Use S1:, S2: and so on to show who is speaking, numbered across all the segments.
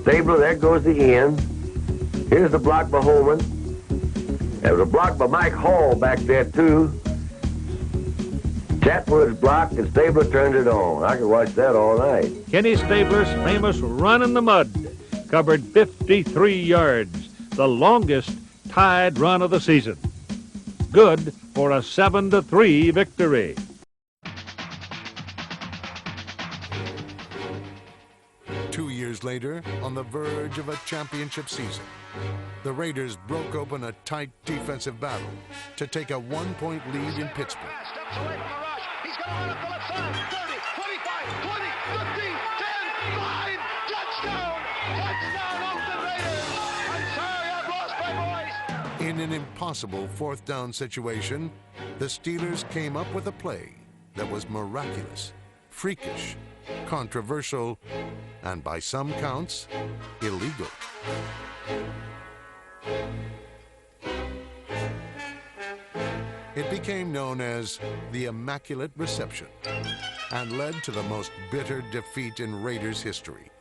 S1: Stabler, there goes the end. Here's the block by Holman. There was a block by Mike Hall back there, too. Chatwood's blocked, and Stabler turned it on. I could watch that all night.
S2: Kenny Stabler's famous run in the mud covered 53 yards, the longest tied run of the season. Good for a 7-3 victory.
S3: Later, on the verge of a championship season, the Raiders broke open a tight defensive battle to take a 1-point lead in Pittsburgh.
S4: Steps away from the rush. He's going to run up the left side. 30, 25, 20, 15, 10, 5. Touchdown! Touchdown, Oakland Raiders! I'm sorry, I've lost my voice.
S3: In an impossible fourth down situation, the Steelers came up with a play that was miraculous, freakish, controversial, and by some counts, illegal. It became known as the Immaculate Reception and led to the most bitter defeat in Raiders history.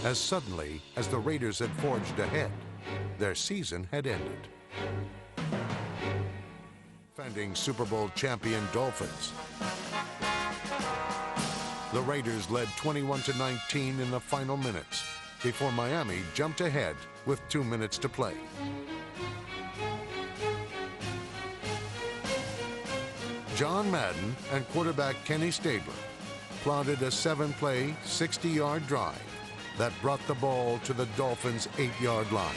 S3: As suddenly as the Raiders had forged ahead, their season had ended. Defending Super Bowl champion Dolphins. The Raiders led 21-19 in the final minutes before Miami jumped ahead with 2 minutes to play. John Madden and quarterback Kenny Stabler plotted a 7-play, 60-yard drive that brought the ball to the Dolphins' 8-yard line.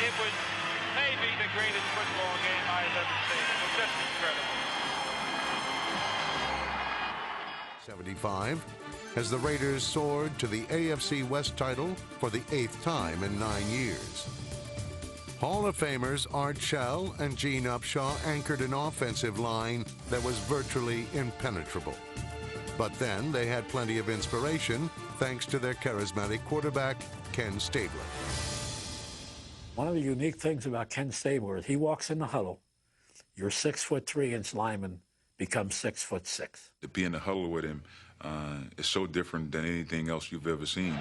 S4: It was maybe the greatest football game I've ever seen. It was just incredible.
S3: 75, as the Raiders soared to the AFC West title for the 8th time in 9 years. Hall of Famers Art Shell and Gene Upshaw anchored an offensive line that was virtually impenetrable. But then they had plenty of inspiration thanks to their charismatic quarterback, Ken Stabler.
S5: One of the unique things about Ken Stabler is he walks in the huddle. Your 6'3" lineman becomes 6'6".
S6: To be in the huddle with him is so different than anything else you've ever seen.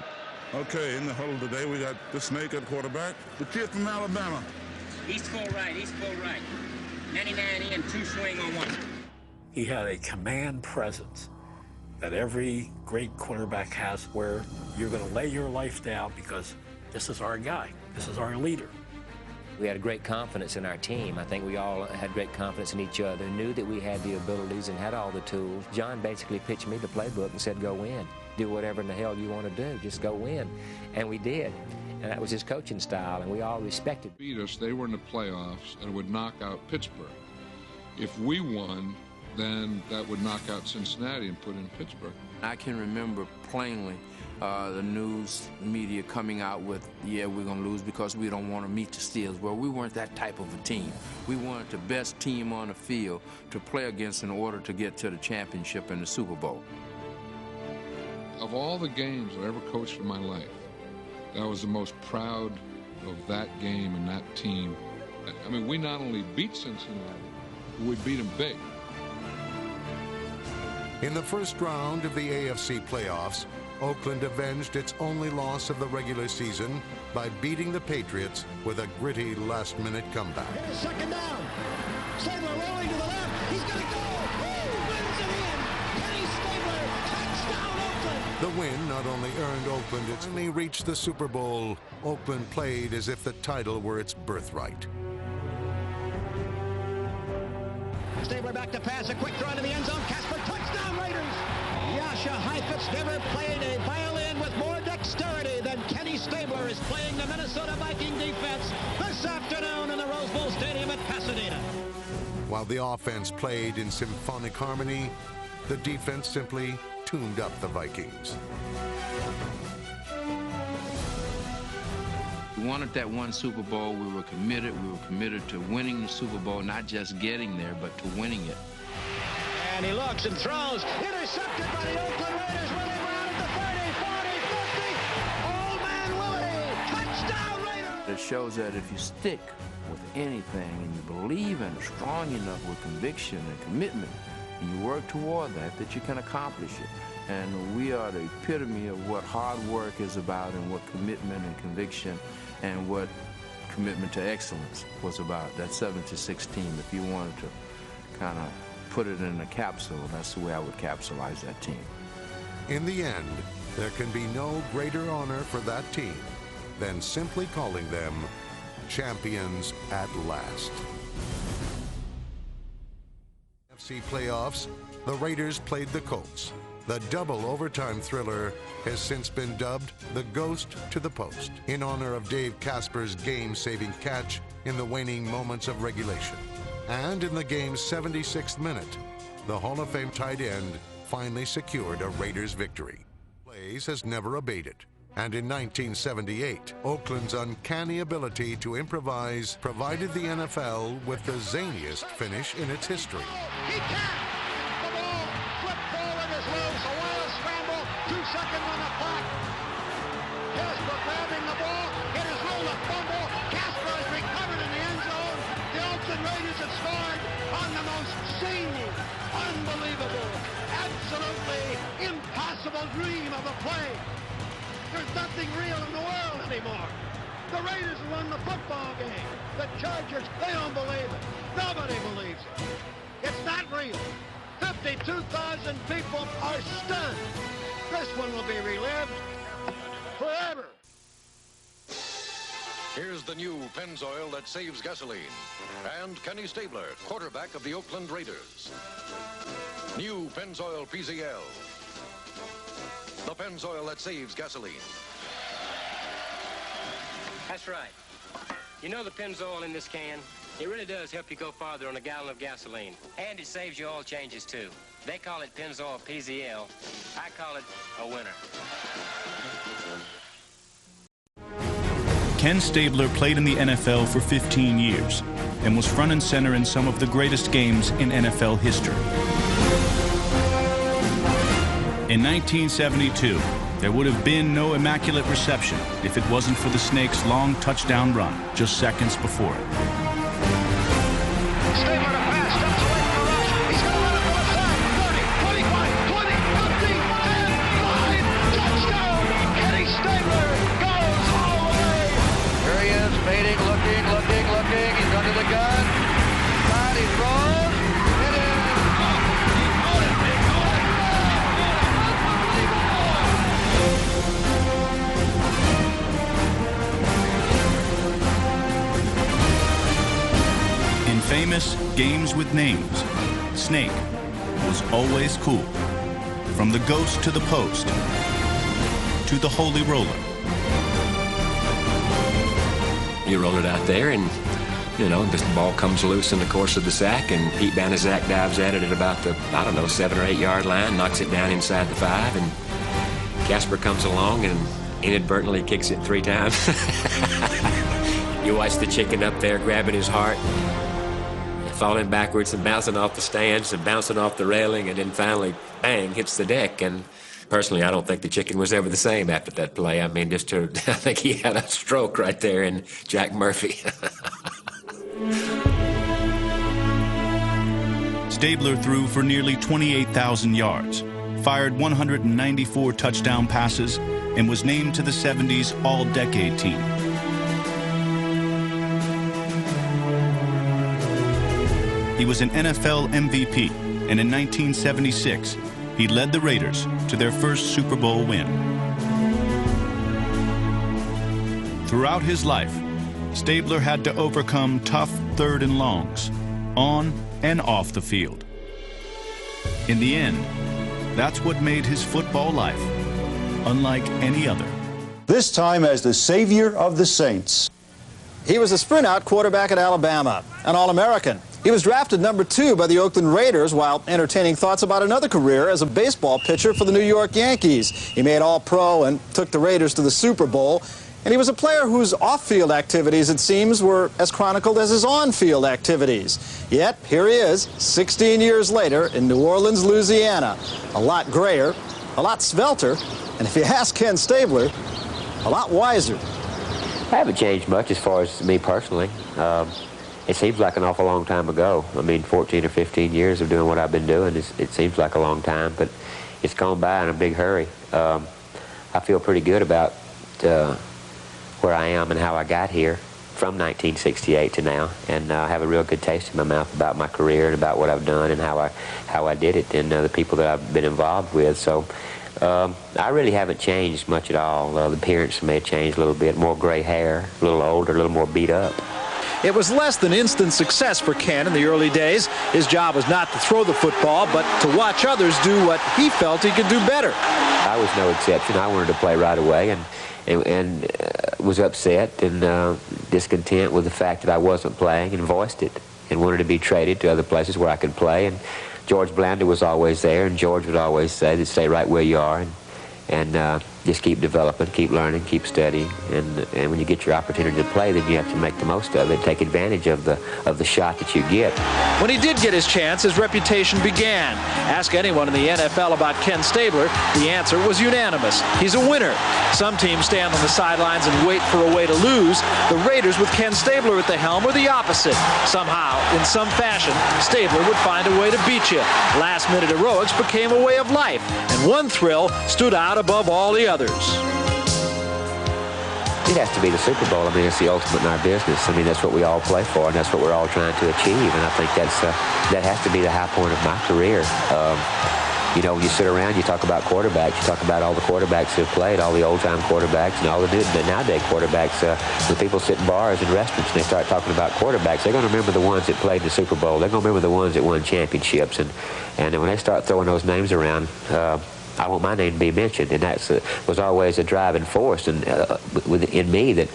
S7: Okay, in the huddle today, we got the snake at quarterback, the kid from Alabama.
S8: East full right, east full right. 99 in, 2 swing on 1.
S5: He had a command presence that every great quarterback has, where you're going to lay your life down because this is our guy. This is our leader.
S9: We had great confidence in our team. I think we all had great confidence in each other, knew that we had the abilities and had all the tools. John basically pitched me the playbook and said, go win. Do whatever in the hell you want to do. Just go win. And we did. And that was his coaching style, and we all respected.
S10: Beat us, they were in the playoffs and would knock out Pittsburgh. If we won, then that would knock out Cincinnati and put in Pittsburgh.
S11: I can remember plainly the news media coming out with, yeah, we're going to lose because we don't want to meet the Steelers. Well, we weren't that type of a team. We wanted the best team on the field to play against in order to get to the championship and the Super Bowl.
S10: Of all the games I ever coached in my life, I was the most proud of that game and that team. I mean, we not only beat Cincinnati, we beat them big.
S3: In the first round of the AFC playoffs, Oakland avenged its only loss of the regular season by beating the Patriots with a gritty last-minute comeback.
S12: Here's second down. Stabler rolling to the left. He's going to go. Wins it in. Kenny Stabler, touchdown Oakland.
S3: The win not only earned Oakland its only reached the Super Bowl, Oakland played as if the title were its birthright.
S12: Stabler back to pass, a quick throw into the end zone. Casper, touchdown Raiders. Yasha Heifetz never played a violin with more dexterity than Kenny Stabler is playing the Minnesota Viking defense this afternoon in the Rose Bowl Stadium at Pasadena.
S3: While the offense played in symphonic harmony, the defense simply tuned up the Vikings.
S11: wanted that one Super Bowl. We were committed. We were committed to winning the Super Bowl, not just getting there, but to winning it.
S12: And he looks and throws. Intercepted by the Oakland Raiders. Willie Brown at the 30, 40, 50. Old man Willie. Touchdown Raiders.
S11: It shows that if you stick with anything and you believe in it strong enough with conviction and commitment, and you work toward that, that you can accomplish it. And we are the epitome of what hard work is about and what commitment and conviction and what commitment to excellence was about. That 76 team, if you wanted to kind of put it in a capsule, that's the way I would capsulize that team.
S3: In the end, there can be no greater honor for that team than simply calling them champions at last. FC playoffs, the Raiders played the Colts. The double overtime thriller has since been dubbed the Ghost to the Post in honor of Dave Casper's game-saving catch in the waning moments of regulation. And in the game's 76th minute, the Hall of Fame tight end finally secured a Raiders victory. Plays has never abated. And in 1978, Oakland's uncanny ability to improvise provided the NFL with the zaniest finish in its history.
S12: He can't. The ball flipped forward is loose. A wild scramble. 2 seconds on the clock. Casper grabbing the ball. It is ruled a fumble. Casper is recovered in the end zone. The Oakland Raiders have scored on the most zany, unbelievable, absolutely impossible dream of a play. There's nothing real in the world anymore. The Raiders won the football game. The Chargers, they don't believe it. Nobody believes it. It's not real. 52,000 people are stunned. This one will be relived forever.
S13: Here's the new Pennzoil that saves gasoline. And Kenny Stabler, quarterback of the Oakland Raiders. New Pennzoil PZL. The Pennzoil that saves gasoline.
S9: That's right. You know the Pennzoil in this can? It really does help you go farther on a gallon of gasoline. And it saves you oil changes, too. They call it Pennzoil PZL. I call it a winner.
S14: Ken Stabler played in the NFL for 15 years and was front and center in some of the greatest games in NFL history. In 1972, there would have been no Immaculate Reception if it wasn't for the Snakes' long touchdown run just seconds before it.
S12: Stabler to pass, steps away from the rush. He's going to run it from the side. 30, 50, 10, 5, touchdown. Kenny Stabler goes all the way.
S4: Here he is, fading, looking. He's under the gun. Side, he throws. It is.
S14: In famous Games with Names, Snake was always cool. From the Ghost to the Post, to the Holy Roller.
S9: You roll it out there and, you know, the ball comes loose in the course of the sack and Pete Banaszak dives at it at about the, 7 or 8 yard line, knocks it down inside the 5, and Casper comes along and inadvertently kicks it 3 times. You watch the chicken up there grabbing his heart, falling backwards and bouncing off the stands and bouncing off the railing, and then finally, bang, hits the deck. And personally, I don't think the chicken was ever the same after that play. I mean, I think he had a stroke right there in Jack Murphy.
S14: Stabler threw for nearly 28,000 yards, fired 194 touchdown passes, and was named to the 70s All-Decade team. He was an NFL MVP, and in 1976, he led the Raiders to their first Super Bowl win. Throughout his life, Stabler had to overcome tough third and longs, on and off the field. In the end, that's what made his football life unlike any other.
S15: This time as the savior of the Saints. He was a sprint-out quarterback at Alabama, an All-American. He was drafted number 2 by the Oakland Raiders while entertaining thoughts about another career as a baseball pitcher for the New York Yankees. He made All-Pro and took the Raiders to the Super Bowl. And he was a player whose off-field activities, it seems, were as chronicled as his on-field activities. Yet, here he is, 16 years later, in New Orleans, Louisiana. A lot grayer, a lot svelter, and if you ask Ken Stabler, a lot wiser.
S16: I haven't changed much as far as me personally. It seems like an awful long time ago. I mean, 14 or 15 years of doing what I've been doing, it seems like a long time, but it's gone by in a big hurry. I feel pretty good about where I am and how I got here from 1968 to now, and I have a real good taste in my mouth about my career and about what I've done and how I did it and the people that I've been involved with. So I really haven't changed much at all. The appearance may have changed a little bit, more gray hair, a little older, a little more beat up.
S15: It was less than instant success for Ken in the early days. His job was not to throw the football, but to watch others do what he felt he could do better.
S16: I was no exception. I wanted to play right away and was upset and discontent with the fact that I wasn't playing and voiced it and wanted to be traded to other places where I could play. And George Blanda was always there, and George would always say that stay right where you are and just keep developing, keep learning, keep studying, and when you get your opportunity to play, then you have to make the most of it, take advantage of the shot that you get.
S15: When he did get his chance, his reputation began. Ask anyone in the NFL about Ken Stabler, the answer was unanimous. He's a winner. Some teams stand on the sidelines and wait for a way to lose. The Raiders with Ken Stabler at the helm were the opposite. Somehow, in some fashion, Stabler would find a way to beat you. Last-minute heroics became a way of life, and one thrill stood out above all the others.
S16: It has to be the Super Bowl. I mean, it's the ultimate in our business. I mean, that's what we all play for, and that's what we're all trying to achieve. And I think that has to be the high point of my career. You know, when you sit around, you talk about quarterbacks. You talk about all the quarterbacks who have played, all the old-time quarterbacks, and all the nowadays quarterbacks. When people sit in bars and restaurants and they start talking about quarterbacks, they're going to remember the ones that played in the Super Bowl. They're going to remember the ones that won championships. And when they start throwing those names around, I want my name to be mentioned, and that was always a driving force in me that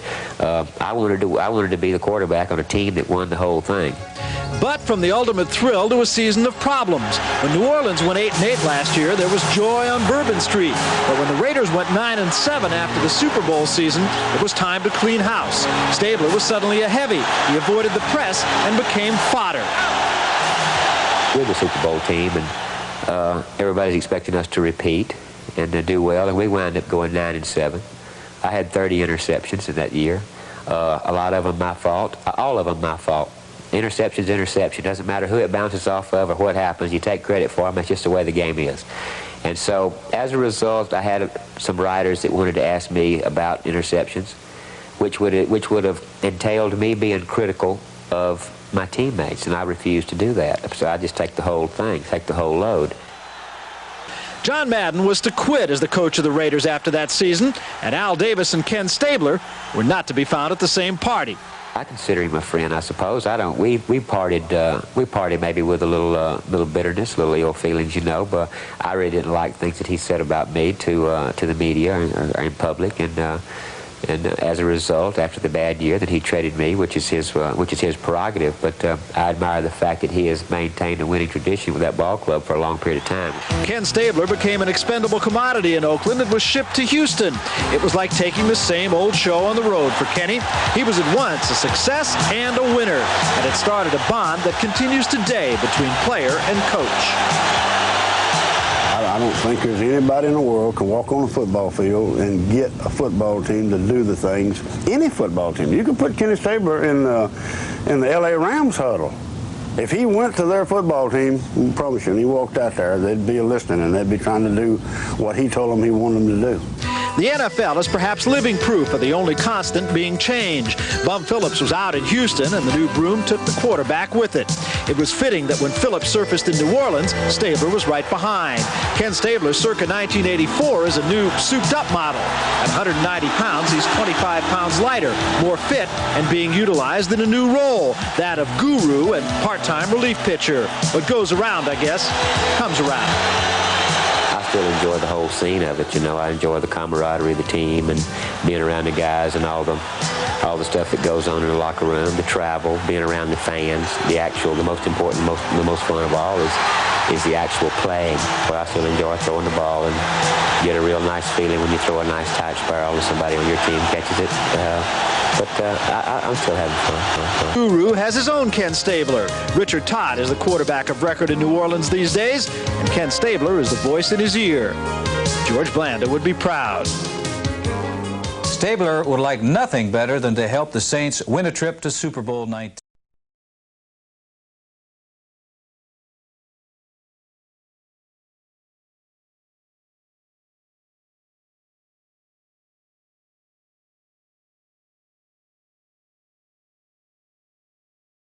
S16: I wanted to be the quarterback on a team that won the whole thing.
S15: But from the ultimate thrill to a season of problems. When New Orleans went 8-8 last year, there was joy on Bourbon Street. But when the Raiders went 9-7 after the Super Bowl season, it was time to clean house. Stabler was suddenly a heavy. He avoided the press and became fodder.
S16: We're the Super Bowl team, and everybody's expecting us to repeat and to do well, and we wound up going 9-7. I had 30 interceptions in that year. A lot of them my fault. All of them my fault. Interception's interception. Doesn't matter who it bounces off of or what happens. You take credit for them. That's just the way the game is. And so, as a result, I had some writers that wanted to ask me about interceptions, which would have entailed me being critical of my teammates, and I refused to do that. So I just take the whole thing, take the whole load.
S15: John Madden was to quit as the coach of the Raiders after that season, and Al Davis and Ken Stabler were not to be found at the same party.
S16: I consider him a friend, I suppose. I don't. We partied maybe with a little bitterness, a little ill feelings, you know. But I really didn't like things that he said about me to the media or in public, and as a result, after the bad year, that he traded me, which is his prerogative. But I admire the fact that he has maintained a winning tradition with that ball club for a long period of time.
S15: Ken Stabler became an expendable commodity in Oakland and was shipped to Houston. It was like taking the same old show on the road for Kenny. He was at once a success and a winner, and it started a bond that continues today between player and coach.
S17: I don't think there's anybody in the world can walk on a football field and get a football team to do the things. Any football team. You can put Kenny Stabler in the L.A. Rams huddle. If he went to their football team, I promise you, and he walked out there, they'd be listening and they'd be trying to do what he told them he wanted them to do.
S15: The NFL is perhaps living proof of the only constant being change. Bum Phillips was out in Houston, and the new broom took the quarterback with it. It was fitting that when Phillips surfaced in New Orleans, Stabler was right behind. Ken Stabler, circa 1984, is a new souped-up model. At 190 pounds, he's 25 pounds lighter, more fit, and being utilized in a new role, that of guru and part-time relief pitcher. What goes around, I guess, comes around.
S16: I still enjoy the whole scene of it, you know. I enjoy the camaraderie of the team and being around the guys and all the stuff that goes on in the locker room, the travel, being around the fans, the most important, the most fun of all is is the actual playing, where I still enjoy throwing the ball and get a real nice feeling when you throw a nice tight barrel and somebody on your team catches it. I'm still having fun.
S15: Guru has his own Ken Stabler. Richard Todd is the quarterback of record in New Orleans these days, and Ken Stabler is the voice in his ear. George Blanda would be proud.
S18: Stabler would like nothing better than to help the Saints win a trip to Super Bowl 19.